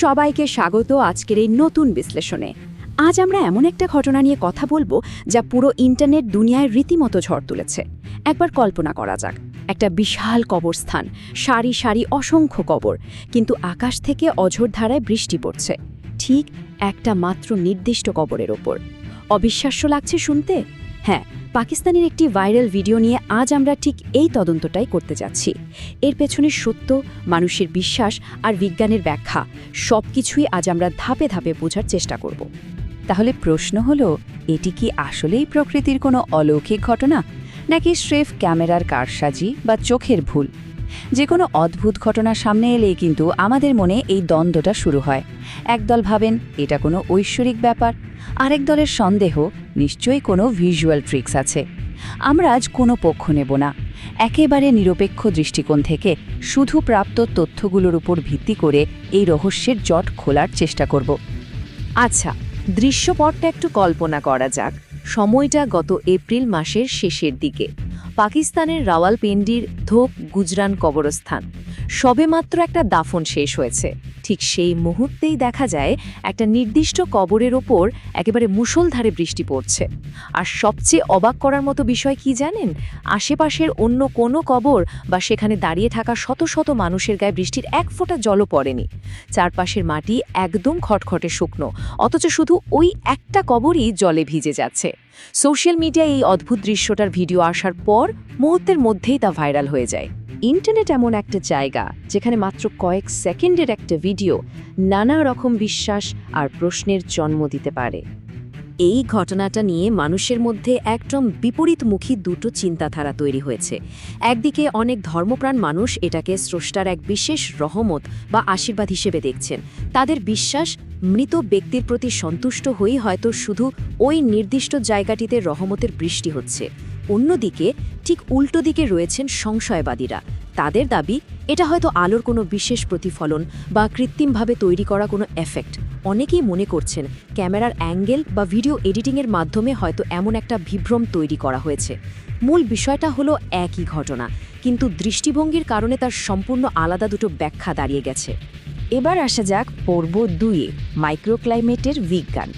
সবাইকে স্বাগত আজকের এই নতুন বিশ্লেষণে। আজ আমরা এমন একটা ঘটনা নিয়ে কথা বলবো যা পুরো ইন্টারনেট দুনিয়ায় রীতিমতো ঝড় তুলেছে। একবার কল্পনা করা যাক, একটা বিশাল কবরস্থান, সারি সারি অসংখ্য কবর, কিন্তু আকাশ থেকে অঝোর ধারায় বৃষ্টি পড়ছে ঠিক একটা মাত্র নির্দিষ্ট কবরের ওপর। অবিশ্বাস্য লাগছে শুনতে? হ্যাঁ, পাকিস্তানের একটি ভাইরাল ভিডিও নিয়ে আজ আমরা ঠিক এই তদন্তটাই করতে যাচ্ছি। এর পেছনে সত্য, মানুষের বিশ্বাস আর বিজ্ঞানের ব্যাখ্যা সবকিছুই আজ আমরা ধাপে ধাপে বোঝার চেষ্টা করব। তাহলে প্রশ্ন হলো, এটি কি আসলেই প্রকৃতির কোনো অলৌকিক ঘটনা, নাকি স্রেফ ক্যামেরার কারসাজি বা চোখের ভুল? যে কোনো অদ্ভুত ঘটনা সামনে এলেই কিন্তু আমাদের মনে এই দ্বন্দ্বটা শুরু হয়। একদল ভাবেন এটা কোনো ঐশ্বরিক ব্যাপার, আরেক দলের সন্দেহ নিশ্চয়ই কোনো ভিজুয়াল ট্রিক্স আছে। আমরা আজ কোনো পক্ষ নেব না, একেবারে নিরপেক্ষ দৃষ্টিকোণ থেকে শুধু প্রাপ্ত তথ্যগুলোর উপর ভিত্তি করে এই রহস্যের জট খোলার চেষ্টা করব। আচ্ছা, দৃশ্যপটটা একটু কল্পনা করা যাক। সময়টা গত এপ্রিল মাসের শেষের দিকে। পাকিস্তানের রাওয়ালপিন্ডির ধোক গুজরান কবরস্থান। সবেমাত্র একটা দাফন শেষ হয়েছে। ঠিক সেই মুহূর্তেই দেখা যায় একটা নির্দিষ্ট কবরের ওপর একেবারে মুষলধারে বৃষ্টি পড়ছে। আর সবচেয়ে অবাক করার মতো বিষয় কি জানেন? আশেপাশের অন্য কোনো কবর বা সেখানে দাঁড়িয়ে থাকা শত শত মানুষের গায়ে বৃষ্টির এক ফোঁটা জলও পড়েনি। চারপাশের মাটি একদম খটখটে শুকনো, অথচ শুধু ওই একটা কবরই জলে ভিজে যাচ্ছে। সোশ্যাল মিডিয়ায় এই অদ্ভুত দৃশ্যটার ভিডিও আসার পর মুহূর্তের মধ্যেই তা ভাইরাল হয়ে যায়। ইন্টারনেট এমন একটা জায়গা যেখানে মাত্র কয়েক সেকেন্ডের একটা ভিডিও নানা রকম বিশ্বাস আর প্রশ্নের জন্ম দিতে পারে। এই ঘটনাটা নিয়ে মানুষের মধ্যে একদম বিপরীতমুখী দুটো চিন্তাধারা তৈরি হয়েছে। একদিকে অনেক ধর্মপ্রাণ মানুষ এটাকে স্রষ্টার এক বিশেষ রহমত বা আশীর্বাদ হিসেবে দেখছেন। তাদের বিশ্বাস, মৃত ব্যক্তির প্রতি সন্তুষ্ট হয়েই হয়তো শুধু ওই নির্দিষ্ট জায়গাটিতে রহমতের বৃষ্টি হচ্ছে। অন্যদিকে ঠিক উল্টো দিকে রয়েছেন সংশয়বাদীরা। তাদের দাবি এটা হয়তো আলোর কোনো বিশেষ প্রতিফলন বা কৃত্রিমভাবে তৈরি করা কোনো এফেক্ট। অনেকেই মনে করছেন ক্যামেরার অ্যাঙ্গেল বা ভিডিও এডিটিংয়ের মাধ্যমে হয়তো এমন একটা বিভ্রম তৈরি করা হয়েছে। মূল বিষয়টা হলো একই ঘটনা, কিন্তু দৃষ্টিভঙ্গির কারণে তার সম্পূর্ণ আলাদা দুটো ব্যাখ্যা দাঁড়িয়ে গেছে। এবার আসা যাক পর্ব 2-এ, মাইক্রোক্লাইমেটের বিজ্ঞান।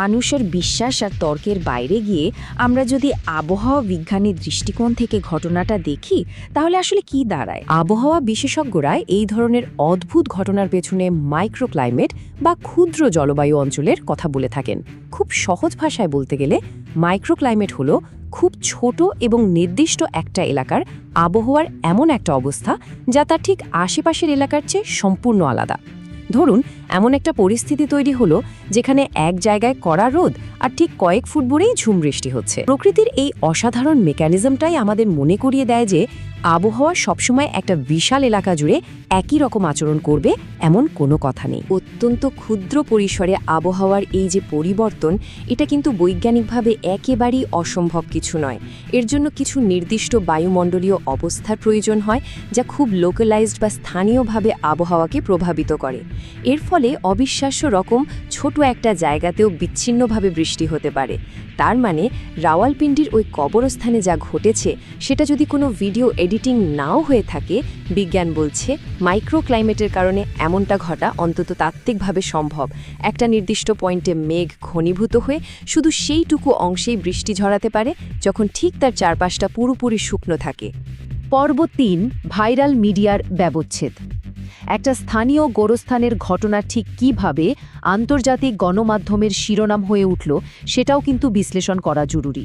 মানুষের বিশ্বাস আর তর্কের বাইরে গিয়ে আমরা যদি আবহাওয়া বিজ্ঞানের দৃষ্টিকোণ থেকে ঘটনাটা দেখি, তাহলে আসলে কি দাঁড়ায়? আবহাওয়া বিশেষজ্ঞরা এই ধরনের অদ্ভুত ঘটনার পেছনে মাইক্রোক্লাইমেট বা ক্ষুদ্র জলবায়ু অঞ্চলের কথা বলে থাকেন। খুব সহজ ভাষায় বলতে গেলে মাইক্রোক্লাইমেট হলো খুব ছোট এবং নির্দিষ্ট একটা এলাকার আবহাওয়ার এমন একটা অবস্থা যা তার ঠিক আশেপাশের এলাকার চেয়ে সম্পূর্ণ আলাদা। ধরুন, এমন একটা পরিস্থিতি তৈরি হলো যেখানে এক জায়গায় কড়া রোদ আর ঠিক কয়েক ফুট ভরেই ঝুম বৃষ্টি হচ্ছে। প্রকৃতির এই অসাধারণ মেকানিজমটাই আমাদের মনে করিয়ে দেয় যে আবহাওয়া সবসময় একটা বিশাল এলাকা জুড়ে একই রকম আচরণ করবে এমন কোনো কথা নেই। অত্যন্ত ক্ষুদ্র পরিসরে আবহাওয়ার এই যে পরিবর্তন, এটা কিন্তু বৈজ্ঞানিকভাবে একেবারেই অসম্ভব কিছু নয়। এর জন্য কিছু নির্দিষ্ট বায়ুমণ্ডলীয় অবস্থার প্রয়োজন হয়, যা খুব লোকালাইজড বা স্থানীয়ভাবে আবহাওয়াকে প্রভাবিত করে। এর ফলে অবিশ্বাস্য রকম ছোট একটা জায়গাতেও বিচ্ছিন্নভাবে বৃষ্টি হতে পারে। তার মানে রাওয়ালপিন্ডির ওই কবরস্থানে যা ঘটেছে সেটা যদি কোনো ভিডিও এডিটিং নাও হয়ে থাকে, বিজ্ঞান বলছে মাইক্রোক্লাইমেটের কারণে এমনটা ঘটা অন্তত তাত্ত্বিকভাবে সম্ভব। একটা নির্দিষ্ট পয়েন্টে মেঘ ঘনীভূত হয়ে শুধু সেইটুকু অংশেই বৃষ্টি ঝরাতে পারে, যখন ঠিক তার চারপাশটা পুরোপুরি শুকনো থাকে। পর্ব 3, ভাইরাল মিডিয়ার ব্যবচ্ছেদ। একটা স্থানীয় গোরস্থানের ঘটনা ঠিক কিভাবে আন্তর্জাতিক গণমাধ্যমের শিরোনাম হয়ে উঠল, সেটাও কিন্তু বিশ্লেষণ করা জরুরি।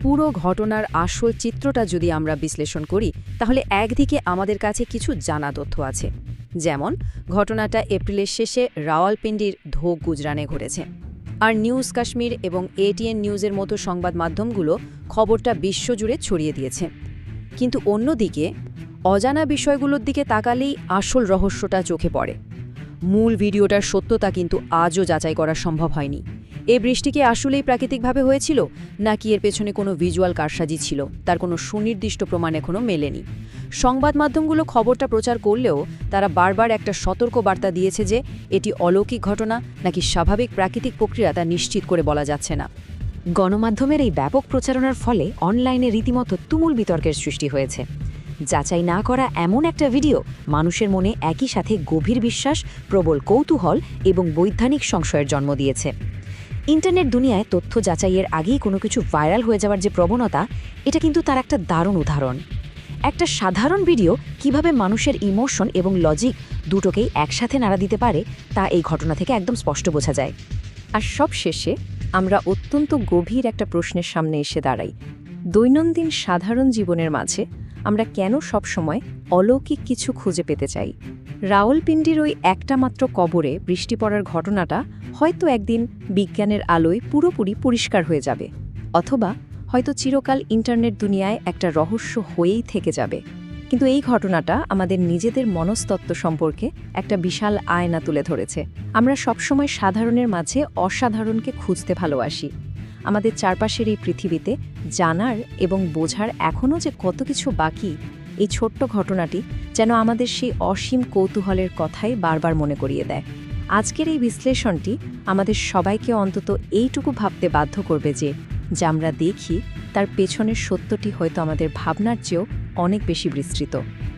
পুরো ঘটনার আসল চিত্রটা যদি আমরা বিশ্লেষণ করি, তাহলে একদিকে আমাদের কাছে কিছু জানা তথ্য আছে। যেমন, ঘটনাটা এপ্রিলের শেষে রাওয়ালপিন্ডির ধোক গুজরানে ঘটেছে, আর নিউজ কাশ্মীর এবং এটিএন নিউজের মতো সংবাদ মাধ্যমগুলো খবরটা বিশ্বজুড়ে ছড়িয়ে দিয়েছে। কিন্তু অন্যদিকে অজানা বিষয়গুলোর দিকে তাকালেই আসল রহস্যটা চোখে পড়ে। মূল ভিডিওটার সত্যতা কিন্তু আজও যাচাই করা সম্ভব হয়নি। এই বৃষ্টি কি আসলেই প্রাকৃতিকভাবে হয়েছিল, নাকি এর পেছনে কোনো ভিজুয়াল কারসাজি ছিল, তার কোনো সুনির্দিষ্ট প্রমাণ এখনও মেলেনি। সংবাদ মাধ্যমগুলো খবরটা প্রচার করলেও তারা বারবার একটা সতর্ক বার্তা দিয়েছে যে এটি অলৌকিক ঘটনা নাকি স্বাভাবিক প্রাকৃতিক প্রক্রিয়া তা নিশ্চিত করে বলা যাচ্ছে না। গণমাধ্যমের এই ব্যাপক প্রচারণার ফলে অনলাইনে রীতিমতো তুমুল বিতর্কের সৃষ্টি হয়েছে। যাচাই না করা এমন একটা ভিডিও মানুষের মনে একই সাথে গভীর বিশ্বাস, প্রবল কৌতূহল এবং বৈজ্ঞানিক সংশয়ের জন্ম দিয়েছে। ইন্টারনেট দুনিয়ায় তথ্য যাচাইয়ের আগেই কোনো কিছু ভাইরাল হয়ে যাওয়ার যে প্রবণতা, এটা কিন্তু তার একটা দারুণ উদাহরণ। একটা সাধারণ ভিডিও কিভাবে মানুষের ইমোশন এবং লজিক দুটোকেই একসাথে নাড়া দিতে পারে তা এই ঘটনা থেকে একদম স্পষ্ট বোঝা যায়। আর সব শেষে আমরা অত্যন্ত গভীর একটা প্রশ্নের সামনে এসে দাঁড়াই। দৈনন্দিন সাধারণ জীবনের মাঝে আমরা কেন সবসময় অলৌকিক কিছু খুঁজে পেতে চাই? রাওয়ালপিন্ডির ওই একটা মাত্র কবরে বৃষ্টি পড়ার ঘটনাটা হয়তো একদিন বিজ্ঞানের আলোয় পুরোপুরি পরিষ্কার হয়ে যাবে, অথবা হয়তো চিরকাল ইন্টারনেট দুনিয়ায় একটা রহস্য হয়েই থেকে যাবে। কিন্তু এই ঘটনাটা আমাদের নিজেদের মনস্তত্ত্ব সম্পর্কে একটা বিশাল আয়না তুলে ধরেছে। আমরা সবসময় সাধারণের মাঝে অসাধারণকে খুঁজতে ভালোবাসি। আমাদের চারপাশের এই পৃথিবীতে জানার এবং বোঝার এখনও যে কত কিছু বাকি, এই ছোট্ট ঘটনাটি যেন আমাদের সেই অসীম কৌতূহলের কথাই বারবার মনে করিয়ে দেয়। আজকের এই বিশ্লেষণটি আমাদের সবাইকে অন্তত এইটুকু ভাবতে বাধ্য করবে যে যা আমরা দেখি তার পেছনের সত্যটি হয়তো আমাদের ভাবনার চেয়েও অনেক বেশি বিস্তৃত।